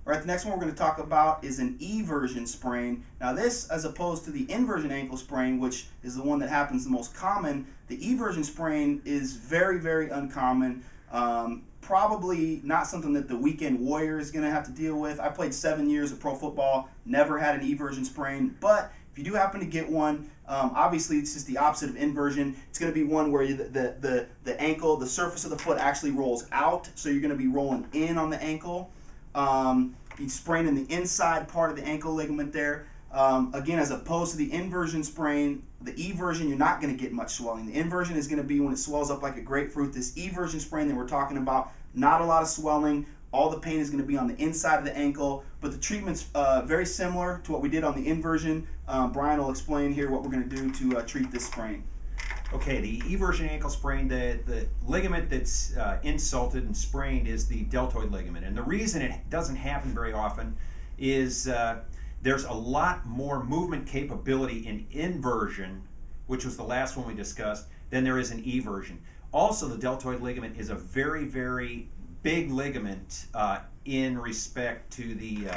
All right, the next one we're going to talk about is an eversion sprain. Now this, as opposed to the inversion ankle sprain, which is the one that happens the most common, the eversion sprain is very, very uncommon. Probably not something that the weekend warrior is going to have to deal with. I played 7 years of pro football, never had an eversion sprain, but if you do happen to get one, obviously it's just the opposite of inversion. It's going to be one where the ankle, the surface of the foot actually rolls out, so you're going to be rolling in on the ankle. You sprain in the inside part of the ankle ligament there. Again, as opposed to the inversion sprain, the eversion, you're not going to get much swelling. The inversion is going to be when it swells up like a grapefruit. This eversion sprain that we're talking about, not a lot of swelling. All the pain is going to be on the inside of the ankle, but the treatment's very similar to what we did on the inversion. Brian will explain here what we're going to do to treat this sprain. Okay, the eversion ankle sprain, the ligament that's insulted and sprained is the deltoid ligament. And the reason it doesn't happen very often is there's a lot more movement capability in inversion, which was the last one we discussed, than there is in eversion. Also, the deltoid ligament is a very, very big ligament in respect to the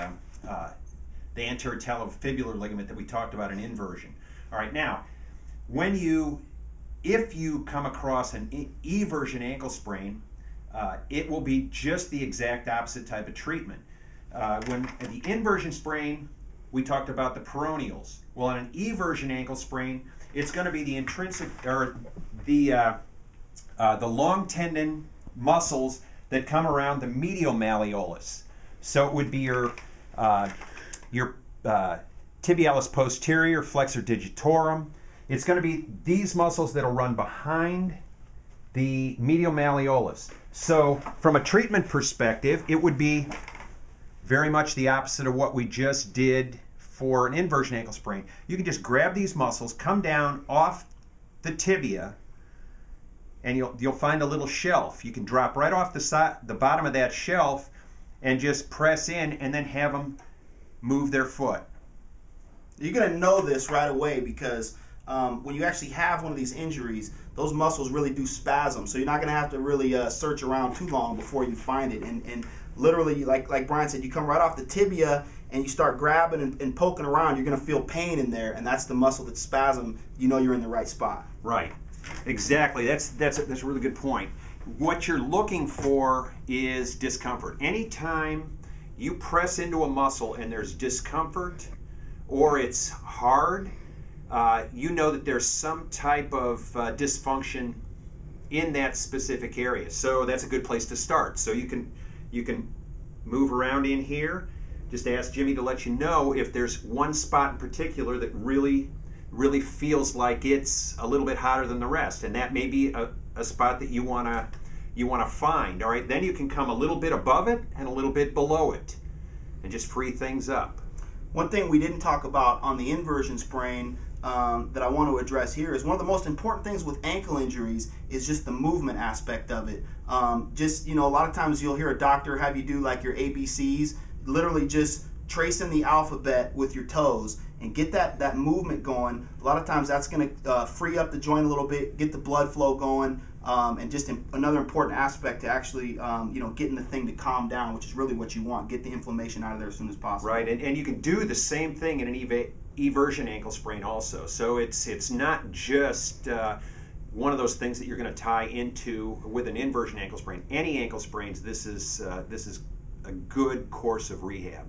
anterior talofibular ligament that we talked about in inversion. All right, now, if you come across an eversion ankle sprain, it will be just the exact opposite type of treatment. When the inversion sprain, we talked about the peroneals. Well, in an eversion ankle sprain, it's going to be the intrinsic or the long tendon muscles that come around the medial malleolus. So it would be your tibialis posterior, flexor digitorum. It's going to be these muscles that will run behind the medial malleolus. So from a treatment perspective, it would be very much the opposite of what we just did for an inversion ankle sprain. You can just grab these muscles, come down off the tibia, and you'll find a little shelf. You can drop right off the bottom of that shelf and just press in and then have them move their foot. You're going to know this right away because when you actually have one of these injuries, those muscles really do spasm. So you're not going to have to really search around too long before you find it. And literally, like Brian said, you come right off the tibia and you start grabbing and poking around, you're going to feel pain in there, and that's the muscle that's spasm. You know you're in the right spot. Right. Exactly. That's a really good point. What you're looking for is discomfort. Anytime you press into a muscle and there's discomfort or it's hard, you know that there's some type of dysfunction in that specific area. So that's a good place to start. So you can move around in here. Just ask Jimmy to let you know if there's one spot in particular that really feels like it's a little bit hotter than the rest, and that may be a spot that you wanna find. All right, then you can come a little bit above it and a little bit below it, and just free things up. One thing we didn't talk about on the inversion sprain that I want to address here is one of the most important things with ankle injuries is just the movement aspect of it. A lot of times you'll hear a doctor have you do like your ABCs, literally just tracing the alphabet with your toes and get that movement going. A lot of times that's going to free up the joint a little bit, get the blood flow going, and just another important aspect to actually getting the thing to calm down, which is really what you want. Get the inflammation out of there as soon as possible. Right, and you can do the same thing in an eversion ankle sprain also. So it's not just one of those things that you're going to tie into with an inversion ankle sprain. Any ankle sprains, this is a good course of rehab.